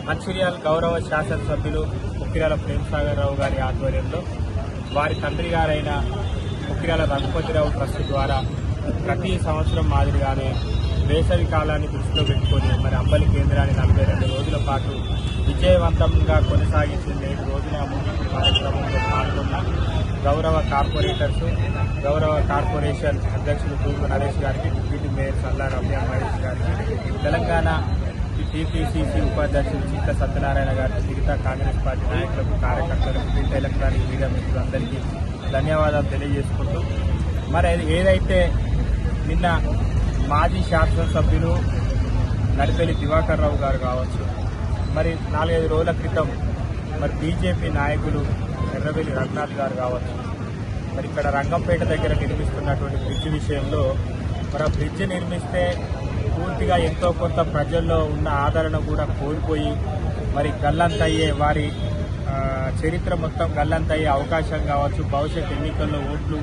మంచిర్యాల గౌరవ శాసనసభ్యులు ముక్కిరాల ప్రేమసాగర్ రావు గారి ఆధ్వర్యంలో వారి తండ్రి గారైన ముక్కిరాల రఘుపతిరావు ట్రస్ట్ ద్వారా ప్రతి సంవత్సరం మాదిరిగానే వేసవి కాలాన్ని దృష్టిలో పెట్టుకొని మరి అంబలి కేంద్రాన్ని 42 రోజుల పాటు విజయవంతంగా కొనసాగించిన 7 రోజుల ముగింపు కార్యక్రమంలో పాల్గొన్న గౌరవ కార్పొరేషన్ అధ్యక్షులు తూర్పు నరేష్ గారికి, డిప్యూటీ మేయర్ సల్లా రమ్య మహేష్ గారికి, తెలంగాణ టీపీసీసీ ఉపాధ్యక్షులు చీత సత్యనారాయణ గారికి, మిగతా కాంగ్రెస్ పార్టీ నాయకులకు, కార్యకర్తలకు, ప్రింట్ ఎలక్ట్రానిక్ మీడియా మిత్రులందరికీ ధన్యవాదాలు తెలియజేసుకుంటూ, మరి ఏదైతే నిన్న మాజీ శాసనసభ్యులు నడిపెల్లి దివాకర్ రావు గారు కావచ్చు, మరి 4-5 రోజుల క్రితం మరి బీజేపీ నాయకులు ఎర్రబెల్లి రఘునాథ్ గారు కావచ్చు, మరి ఇక్కడ రంగంపేట దగ్గర నిర్మిస్తున్నటువంటి బ్రిడ్జ్ విషయంలో మరి ఆ బ్రిడ్జ్ నిర్మిస్తే పూర్తిగా ఎంతో కొంత ప్రజల్లో ఉన్న ఆదరణ కూడా కోల్పోయి మరి గల్లంతయ్యే వారి చరిత్ర మొత్తం గల్లంతయ్యే అవకాశం కావచ్చు, భవిష్యత్ ఎన్నికల్లో ఓట్లు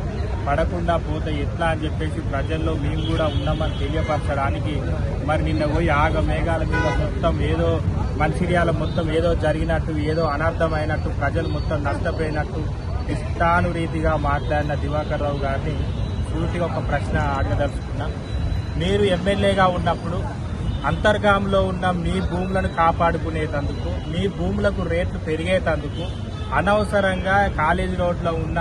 పడకుండా పోతే ఎట్లా అని చెప్పేసి ప్రజల్లో మేము కూడా ఉన్నామని తెలియపరచడానికి మరి నిన్న పోయి మేఘాల మీద మొత్తం ఏదో మంచిర్యాల మొత్తం ఏదో జరిగినట్టు, ఏదో అనర్థమైనట్టు, ప్రజలు మొత్తం నష్టపోయినట్టు ఇష్టానురీతిగా మాట్లాడిన దివాకర్ రావు గారిని పూర్తిగా ఒక ప్రశ్న అడగదలుచుకున్నా. మీరు ఎమ్మెల్యేగా ఉన్నప్పుడు అంతర్గాంలో ఉన్న మీ భూములను కాపాడుకునేటందుకు, మీ భూములకు రేట్లు పెరిగేటందుకు అనవసరంగా కాలేజీ రోడ్లో ఉన్న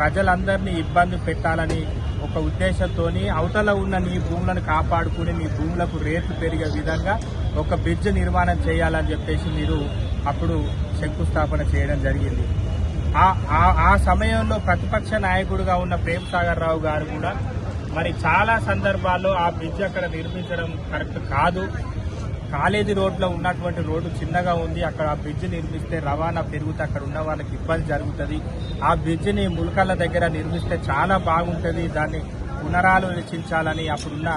ప్రజలందరినీ ఇబ్బంది పెట్టాలని ఒక ఉద్దేశంతో అవతల ఉన్న నీ భూములను కాపాడుకుని నీ భూములకు రేట్లు పెరిగే విధంగా ఒక బ్రిడ్జ్ నిర్మాణం చేయాలని చెప్పేసి మీరు అప్పుడు శంకుస్థాపన చేయడం జరిగింది. ఆ సమయంలో ప్రతిపక్ష నాయకుడిగా ఉన్న ప్రేమసాగర్ రావు గారు కూడా మరి చాలా సందర్భాల్లో ఆ బ్రిడ్జ్ అక్కడ నిర్మించడం కరెక్ట్ కాదు, కాలేజీ రోడ్లో ఉన్నటువంటి రోడ్డు చిన్నగా ఉంది, అక్కడ ఆ బ్రిడ్జ్ నిర్మిస్తే రవాణా పెరుగుతే అక్కడ ఉన్న వాళ్ళకి ఇబ్బంది జరుగుతుంది, ఆ బ్రిడ్జిని ములకళ్ళ దగ్గర నిర్మిస్తే చాలా బాగుంటుంది, దాన్ని పునరాలోచించాలని అప్పుడున్న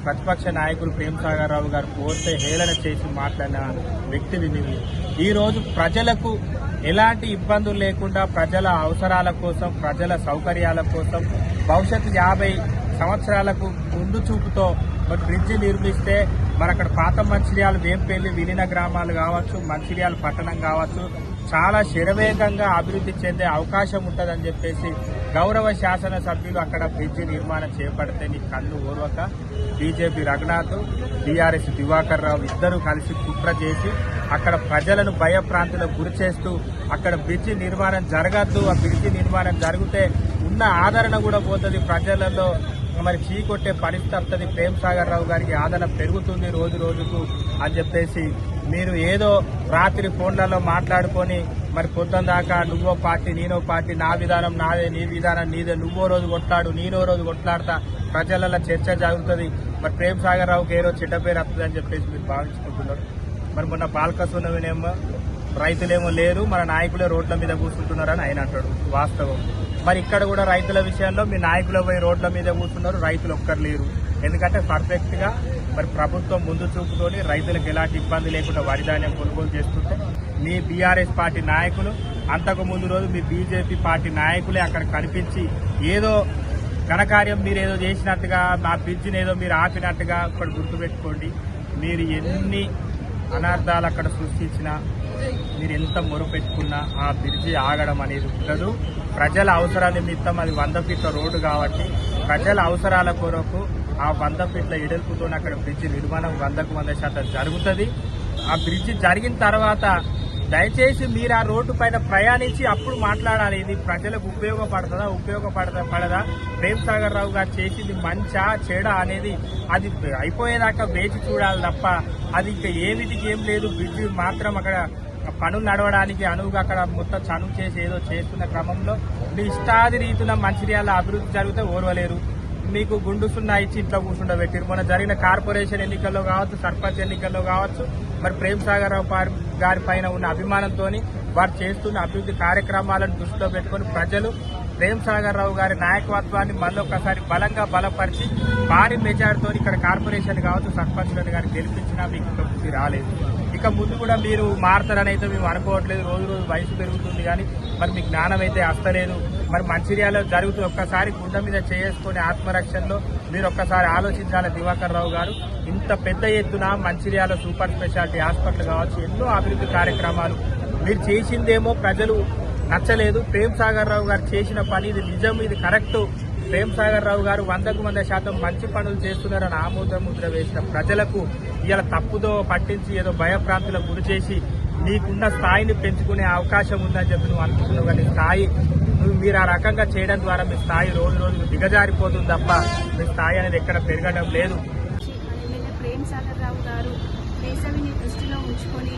ప్రతిపక్ష నాయకులు ప్రేమసాగర్ రావు గారు కోరితే హేళన చేసి మాట్లాడిన వ్యక్తివి నీవు. ఈరోజు ప్రజలకు ఎలాంటి ఇబ్బందులు లేకుండా ప్రజల అవసరాల కోసం, ప్రజల సౌకర్యాల కోసం భవిష్యత్తు 50 సంవత్సరాలకు ముందు చూపుతో మరి బ్రిడ్జ్ నిర్మిస్తే మరి అక్కడ పాత మంచిర్యాల, వేంపల్లి, విలీన గ్రామాలు కావచ్చు, మంచిర్యాల పట్టణం కావచ్చు చాలా శరవేగంగా అభివృద్ధి చెందే అవకాశం ఉంటుందని చెప్పేసి గౌరవ శాసనసభ్యులు అక్కడ బ్రిడ్జ్ నిర్మాణం చేపడితే నీ కళ్ళు ఓర్వక బీజేపీ రఘునాథ్, టీఆర్ఎస్ దివాకర్ రావు ఇద్దరు కలిసి కుట్ర చేసి అక్కడ ప్రజలను భయప్రాంతులకు గురి చేస్తూ అక్కడ బ్రిడ్జ్ నిర్మాణం జరగద్దు, ఆ బ్రిడ్జ్ నిర్మాణం జరిగితే ఉన్న ఆదరణ కూడా పోతుంది, ప్రజలలో మరి చీకొట్టే పరిస్థితి వస్తుంది, ప్రేమసాగర్ రావు గారికి ఆదరణ పెరుగుతుంది రోజు రోజుకు అని చెప్పేసి మీరు ఏదో రాత్రి ఫోన్లలో మాట్లాడుకొని మరి పొద్దున దాకా నువ్వో పార్టీ నేనో పార్టీ, నా విధానం నాదే, నీ విధానం నీదే, నువ్వో రోజు కొట్లాడు నేనో రోజు కొట్లాడతా, ప్రజలలో చర్చ జరుగుతుంది, మరి ప్రేమసాగర్ రావుకి ఏ రోజు చెడ్డ పేరు వస్తుంది అని చెప్పేసి మీరు భావించుకుంటున్నారు. మరి మొన్న బాల్కసున్నవినేమో రైతులేమో లేరు, మన నాయకులే రోడ్ల మీద కూర్చుంటున్నారని ఆయన అంటాడు, వాస్తవం. మరి ఇక్కడ కూడా రైతుల విషయంలో మీ నాయకులు పోయి రోడ్ల మీద కూర్చున్నారు, రైతులు ఒక్కరు లేరు. ఎందుకంటే పర్ఫెక్ట్ గా మరి ప్రభుత్వం ముందు చూపుతోని రైతులకు ఎలాంటి ఇబ్బంది లేకుండా వరి ధాన్యం కొనుగోలు చేస్తుంటే మీ బీఆర్ఎస్ పార్టీ నాయకులు అంతకు ముందు రోజు మీ బీజేపీ పార్టీ నాయకులే అక్కడ కనిపించి ఏదో ఘనకార్యం మీరు ఏదో చేసినట్టుగా, మా బ్రిడ్జిని ఏదో మీరు ఆపినట్టుగా అక్కడ గుర్తుపెట్టుకోండి. మీరు ఎన్ని అనర్థాలు అక్కడ సృష్టించినా, మీరు ఎంత మొరుపెట్టుకున్నా ఆ బ్రిడ్జి ఆగడం అనేది ఉండదు. ప్రజల అవసరాల నిమిత్తం అది 100 ఫీట్ల రోడ్డు కాబట్టి ప్రజల అవసరాల కొరకు ఆ 100 ఫీట్ల ఎడల్పుతో అక్కడ బ్రిడ్జి నిర్మాణం 100% జరుగుతుంది. ఆ బ్రిడ్జి జరిగిన తర్వాత దయచేసి మీరు ఆ రోడ్డు పైన ప్రయాణించి అప్పుడు మాట్లాడాలి, ఇది ప్రజలకు ఉపయోగపడదా, ప్రేమసాగర్ రావు గారు చేసింది మంచా చెడా అనేది అది అయిపోయేదాకా వేచి చూడాలి తప్ప అది ఇంకా ఏమిటికి ఏం లేదు. బ్రిడ్జి మాత్రం అక్కడ పనులు నడవడానికి అనువుగా అక్కడ మొత్తం చనువు చేసి ఏదో చేస్తున్న క్రమంలో మీ ఇష్టాది రీతిన మంచిర్యాల అభివృద్ధి జరిగితే ఓర్వలేరు. మీకు గుండు సున్నా ఇచ్చి ఇంట్లో కూర్చుండబెట్టారు. మొన్న జరిగిన కార్పొరేషన్ ఎన్నికల్లో కావచ్చు, సర్పంచ్ ఎన్నికల్లో కావచ్చు, మరి ప్రేమసాగర్ రావు గారి పైన ఉన్న అభిమానంతో వారు చేస్తున్న అభివృద్ధి కార్యక్రమాలను దృష్టిలో పెట్టుకుని ప్రజలు ప్రేమసాగర్ రావు గారి నాయకత్వాన్ని మళ్ళొకసారి బలంగా బలపరిచి భారీ మెజార్టీతో ఇక్కడ కార్పొరేషన్ కావచ్చు, సర్పంచ్లను కానీ గెలిపించినా మీకు బుద్ధి రాలేదు. ఇక ఇక ముందు కూడా మీరు మారుతారని అయితే మేము అనుకోవట్లేదు. రోజు రోజు వయసు పెరుగుతుంది కానీ మరి మీ జ్ఞానం అయితే వస్తలేదు. మరి మంచిర్యాలలో జరుగుతుంది. ఒక్కసారి గుండె మీద చేసుకునే ఆత్మరక్షణలో మీరు ఒక్కసారి ఆలోచించాలి. దివాకర్ రావు గారు ఇంత పెద్ద ఎత్తున మంచిర్యాల సూపర్ స్పెషాలిటీ హాస్పిటల్ కావచ్చు, ఎన్నో అభివృద్ధి కార్యక్రమాలు మీరు చేసిందేమో ప్రజలు నచ్చలేదు. ప్రేమ్ సాగర్ రావు గారు చేసిన పని ఇది నిజం, ఇది కరెక్ట్. ప్రేమ్ సాగర్ రావు గారు 100% మంచి పనులు చేస్తున్నారని ఆమోద ముద్ర వేసిన ప్రజలకు ఇలా తప్పుదో పట్టించి ఏదో భయప్రాంతులకు గురి చేసి నీకున్న స్థాయిని పెంచుకునే అవకాశం ఉందని చెప్పి నువ్వు అనుకుంటున్నావు. కానీ స్థాయి మీరు ఆ రకంగా చేయడం ద్వారా మీ స్థాయి రోజు రోజుకు దిగజారిపోతుంది తప్ప మీ స్థాయి అనేది ఎక్కడ పెరగడం లేదు. ప్రేమ్ సాగర్ రావు గారు వేసవిని దృష్టిలో ఉంచుకొని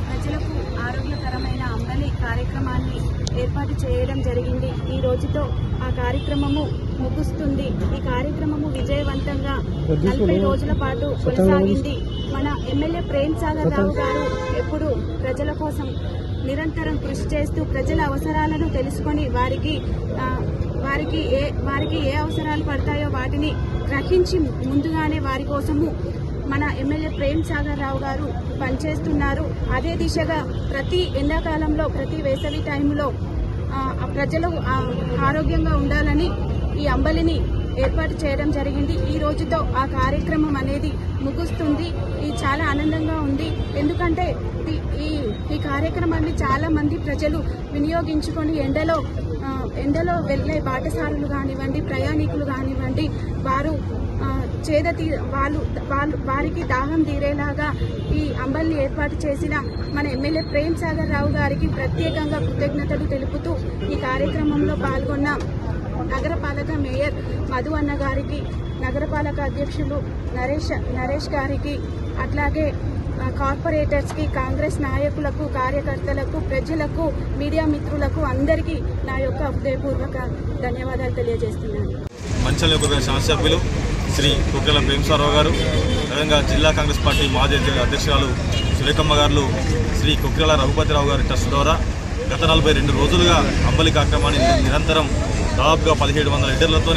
ప్రజలకు ఆరోగ్యకరమైన అంబలి కార్యక్రమాన్ని ఏర్పాటు చేయడం జరిగింది. ఈ రోజుతో ఆ కార్యక్రమము ముగుస్తుంది. ఈ కార్యక్రమము విజయవంతంగా 40 రోజుల పాటు కొనసాగింది. మన ఎమ్మెల్యే ప్రేమ్ సాగర్ రావు గారు ఎప్పుడు ప్రజల కోసం నిరంతరం కృషి చేస్తూ ప్రజల అవసరాలను తెలుసుకొని వారికి ఏ అవసరాలు పడతాయో వాటిని గ్రహించి ముందుగానే వారి కోసము మన ఎమ్మెల్యే ప్రేమ్ సాగర్ రావు గారు పనిచేస్తున్నారు. అదే దిశగా ప్రతి ఎండాకాలంలో ప్రతి వేసవి టైంలో ప్రజలు ఆరోగ్యంగా ఉండాలని ఈ అంబలిని ఏర్పాటు చేయడం జరిగింది. ఈ రోజుతో ఆ కార్యక్రమం అనేది ముగుస్తుంది. ఇది చాలా ఆనందంగా ఉంది. ఎందుకంటే ఈ కార్యక్రమాన్ని చాలా మంది ప్రజలు వినియోగించుకొని ఎండలో వెళ్లే బాటసారులు కానివ్వండి, ప్రయాణికులు కానివ్వండి, వారికి దాహం తీరేలాగా ఈ అంబలిని ఏర్పాటు చేసిన మన ఎమ్మెల్యే ప్రేమ్ సాగర్ రావు గారికి ప్రత్యేకంగా కృతజ్ఞతలు తెలుపుతూ ఈ కార్యక్రమంలో పాల్గొన్న నగరపాలక మేయర్ మధు అన్న గారికి, నగరపాలక అధ్యక్షులు నరేష్ గారికి, అట్లాగే కార్పొరేటర్స్ కి, కాంగ్రెస్ నాయకులకు, కార్యకర్తలకు, ప్రజలకు, మీడియా మిత్రులకు అందరికీ నా యొక్క హృదయపూర్వక ధన్యవాదాలు తెలియజేస్తున్నాను. మంచిర్యాల శాసనసభ్యులు శ్రీ కుక్కెల ప్రేమ్ సాగర్ రావు గారు, అదేవిధంగా జిల్లా కాంగ్రెస్ పార్టీ మాజీ అధ్యక్షురాలు సురేఖమ్మ గారు, శ్రీ కుక్కెల రఘుపతిరావు గారి ట్రస్ట్ ద్వారా గత 42 రోజులుగా అంబలి కార్యక్రమాన్ని నిరంతరం దాదాపుగా 1700 లీటర్లతో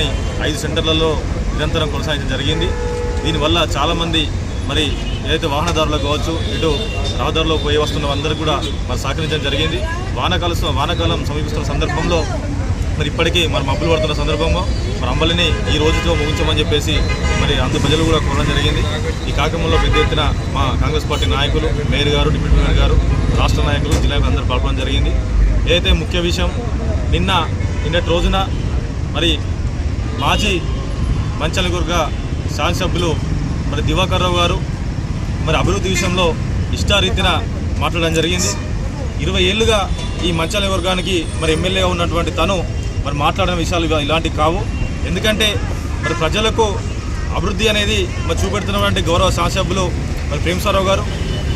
5 సెంటర్లలో నిరంతరం కొనసాగించడం జరిగింది. దీనివల్ల చాలామంది మరి ఏదైతే వాహనదారులకు కావచ్చు, ఇటు రహదారులో పోయి వస్తున్న అందరూ కూడా మరి సహకరించడం జరిగింది. వానాకాలం సమీపిస్తున్న సందర్భంలో మరి ఇప్పటికీ మరి మబ్బులు పడుతున్న సందర్భంలో మరి అంబలిని ఈ రోజుతో ముగించమని చెప్పేసి మరి అందరు ప్రజలు కూడా కోరడం జరిగింది. ఈ కార్యక్రమంలో పెద్ద ఎత్తున మా కాంగ్రెస్ పార్టీ నాయకులు, మేయర్ గారు, డిప్యూటీ మేయర్ గారు, రాష్ట్ర నాయకులు, జిల్లా అందరూ పాల్గొనడం జరిగింది. ఏదైతే ముఖ్య విషయం నిన్నటి రోజున మరి మాజీ మంచిర్యాల శాసనసభ్యులు మరి దివాకర్ రావు గారు మరి అభివృద్ధి విషయంలో ఇష్టారీతిన మాట్లాడడం జరిగింది. 20 ఏళ్లుగా ఈ మంచిర్యాల వర్గానికి మరి ఎమ్మెల్యేగా ఉన్నటువంటి తను మరి మాట్లాడిన విషయాలు ఇలాంటివి కావు. ఎందుకంటే మరి ప్రజలకు అభివృద్ధి అనేది మరి చూపెడుతున్నటువంటి గౌరవ శాసనసభ్యులు మరి ప్రేమ్ సాగర్ రావు గారు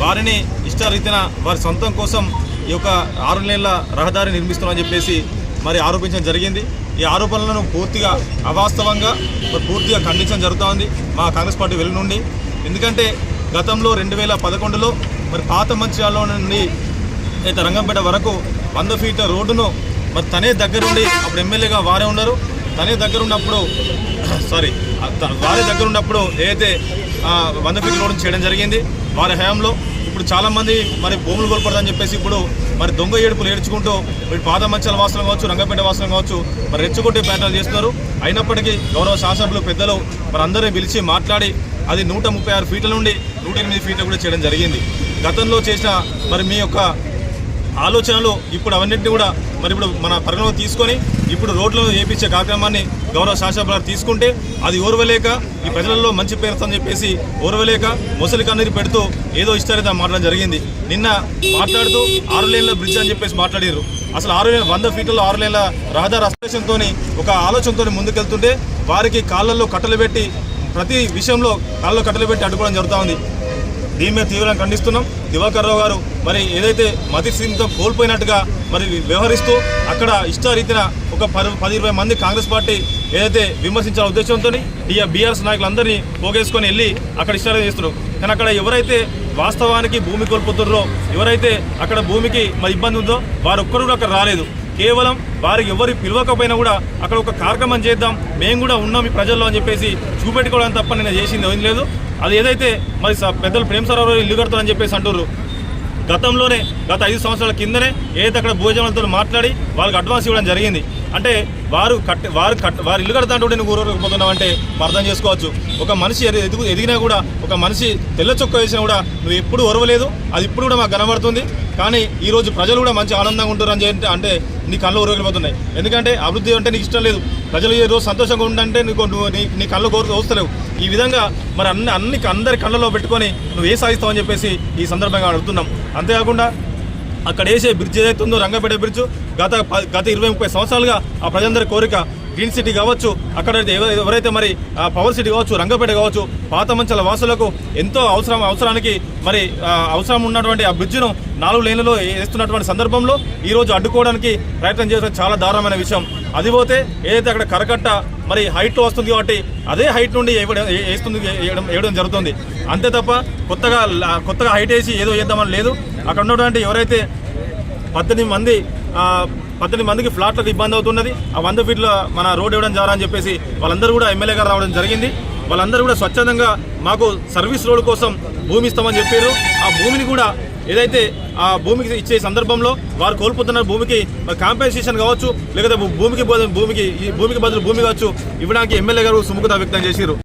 వారిని ఇష్టారీతిన వారి సొంతం కోసం ఈ యొక్క 6 లేన్ల రహదారి నిర్మిస్తున్నామని చెప్పేసి మరి ఆరోపించడం జరిగింది. ఈ ఆరోపణలను పూర్తిగా అవాస్తవంగా మరి పూర్తిగా ఖండించడం జరుగుతోంది మా కాంగ్రెస్ పార్టీ వెలుగు నుండి. ఎందుకంటే గతంలో 2011లో మరి పాత మంచిర్యాలలో నుండి అయితే రంగంపేట వరకు 100 ఫీట్ల రోడ్డును మరి తనే దగ్గరుండి అప్పుడు ఎమ్మెల్యేగా వారే ఉన్నారు. వారి దగ్గర ఉన్నప్పుడు ఏదైతే 100 ఫీట్ల రోడ్డును చేయడం జరిగింది వారి హయాంలో. ఇప్పుడు చాలామంది మరి భూములు కోల్పడదని చెప్పేసి ఇప్పుడు మరి దొంగ ఏడుపులు ఏడ్చుకుంటూ వీళ్ళు పాత మంచాల వాసన కావచ్చు, రంగంపేట వాసన కావచ్చు మరి రెచ్చుకుంటే ప్రయత్నాలు చేస్తున్నారు. అయినప్పటికీ గౌరవ శాసనసభ్యులు పెద్దలు మరి అందరినీ పిలిచి మాట్లాడి అది 136 ఫీట్ల నుండి 108 ఫీట్లు కూడా చేయడం జరిగింది. గతంలో చేసిన మరి మీ యొక్క ఆలోచనలు ఇప్పుడు అవన్నింటినీ కూడా మరి ఇప్పుడు మన పరిగణలో తీసుకొని ఇప్పుడు రోడ్లను వేయించే కార్యక్రమాన్ని గౌరవ శాసనసభ్యులు తీసుకుంటే అది ఓర్వలేక ఈ ప్రజలలో మంచి పేరుతో చెప్పేసి ఓర్వలేక మొసలి కన్నీరు పెడుతూ ఏదో ఇష్టారీత మాట్లాడడం జరిగింది. నిన్న మాట్లాడుతూ 6 లేన్ల బ్రిడ్జ్ అని చెప్పేసి మాట్లాడారు. అసలు 100 ఫీట్లలో 6 లేన్ల రహదారి అస్పేషన్తో ఒక ఆలోచనతో ముందుకెళ్తుంటే వారికి కాళ్ళల్లో కట్టలు పెట్టి ప్రతి విషయంలో కాళ్ళలో కట్టలు పెట్టి అడ్డుకోవడం జరుగుతూ ఉంది. దీని మీద తీవ్రంగా ఖండిస్తున్నాం. దివాకర్ రావు గారు మరి ఏదైతే మతి స్థితితో కోల్పోయినట్టుగా మరి వ్యవహరిస్తూ అక్కడ ఇష్టారీతిన ఒక 10-20 మంది కాంగ్రెస్ పార్టీ ఏదైతే విమర్శించాల ఉద్దేశంతో బీఆర్ఎస్ నాయకులందరినీ పోగేసుకొని వెళ్ళి అక్కడ ఇష్టారీతి చేస్తున్నారు. కానీ అక్కడ ఎవరైతే వాస్తవానికి భూమి కోల్పోతున్నారో, ఎవరైతే అక్కడ భూమికి మరి ఇబ్బంది ఉందో వారొక్కరు అక్కడ రాలేదు. కేవలం వారికి ఎవరు పిలవకపోయినా కూడా అక్కడ ఒక కార్యక్రమం చేద్దాం, మేము కూడా ఉన్నాం ఈ ప్రజల్లో అని చెప్పేసి చూపెట్టుకోవడం తప్ప నేను చేసింది ఏం లేదు. అది ఏదైతే మరి పెద్దలు ప్రేమ్ సాగర్ రావు ఇల్లు కడతారని చెప్పేసి అంటున్నారు, గతంలోనే గత 5 సంవత్సరాల కిందనే ఏదైతే అక్కడ భూజనాలతో మాట్లాడి వాళ్ళకి అడ్వాన్స్ ఇవ్వడం జరిగింది. అంటే వారు ఇల్లు కడతాంటే నువ్వు ఊరకపోతున్నావు అంటే అర్థం చేసుకోవచ్చు. ఒక మనిషి ఎదిగినా కూడా, ఒక మనిషి తెల్ల చొక్క వేసినా కూడా నువ్వు ఎప్పుడు ఒరవలేదు. అది ఇప్పుడు కూడా మాకు కనబడుతుంది. కానీ ఈరోజు ప్రజలు కూడా మంచి ఆనందంగా ఉంటారు అంటే నీ కళ్ళు ఊరగలిపోతున్నాయి. ఎందుకంటే అభివృద్ధి అంటే నీకు ఇష్టం లేదు, ప్రజలు ఈ రోజు సంతోషంగా ఉండంటే నీ కళ్ళు కోస్తలేవు. ఈ విధంగా మరి అందరి కళ్ళలో పెట్టుకొని నువ్వు ఏ సాధిస్తావని చెప్పేసి ఈ సందర్భంగా అడుగుతున్నాం. అంతేకాకుండా అక్కడ వేసే బ్రిడ్జ్ ఏదైతే ఉందో రంగపేట బ్రిడ్జ్ గత 20-30 సంవత్సరాలుగా ఆ ప్రజలందరి కోరిక. గ్రీన్ సిటీ కావచ్చు, అక్కడ ఎవరైతే మరి పవర్ సిటీ కావచ్చు, రంగపేట కావచ్చు, పాత మంచాల వాసులకు ఎంతో అవసరానికి మరి అవసరం ఉన్నటువంటి ఆ బ్రిడ్జ్ను 4 లేన్లలో వేస్తున్నటువంటి సందర్భంలో ఈరోజు అడ్డుకోవడానికి ప్రయత్నం చేయడం చాలా దారుణమైన విషయం. అది పోతే ఏదైతే అక్కడ కరకట్ట మరి హైట్లో వస్తుంది కాబట్టి అదే హైట్ నుండి వేయడం జరుగుతుంది. అంతే తప్ప కొత్తగా హైట్ వేసి ఏదో చేద్దామని లేదు. అక్కడ ఉన్నటువంటి ఎవరైతే 18 మందికి ఫ్లాట్లకు ఇబ్బంది అవుతున్నది, ఆ 100 ఫీట్ల మన రోడ్ ఇవ్వడం ద్వారా అని చెప్పేసి వాళ్ళందరూ కూడా ఎమ్మెల్యే గారు రావడం జరిగింది. వాళ్ళందరూ కూడా స్వచ్ఛందంగా మాకు సర్వీస్ రోడ్ కోసం భూమి ఇస్తామని చెప్పారు. ఆ భూమిని కూడా ఏదైతే ఆ భూమికి ఇచ్చే సందర్భంలో వారు కోల్పోతున్న భూమికి కాంపెన్సేషన్ కావచ్చు, లేకపోతే భూమికి బదులు భూమి కావచ్చు ఇవ్వడానికి ఎమ్మెల్యే గారు సుముఖత వ్యక్తం చేశారు.